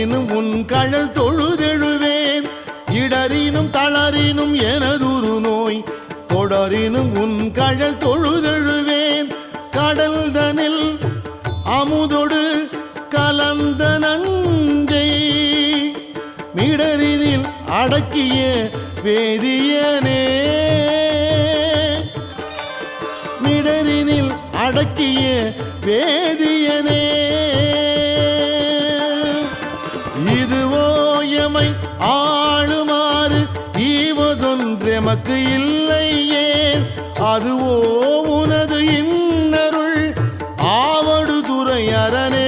தொடரினும் உன் கழல் தொழுதெழுவேன் இடரினும் தளரினும் எனதுரு நோய் தொடரினும் உன் கழல் தொழுதெழுவேன் கடல் தனில் அமுதொடு கலந்த நஞ்சை மிடரினில் அடக்கிய வேதியனே மிடரினில் அடக்கிய வேதியனே இதுவோ எமை ஆளுமாறு ஈவதொன்றெமக்கு இல்லையே அதுவோ உனது இன்னருள் ஆவடு துறை அரணே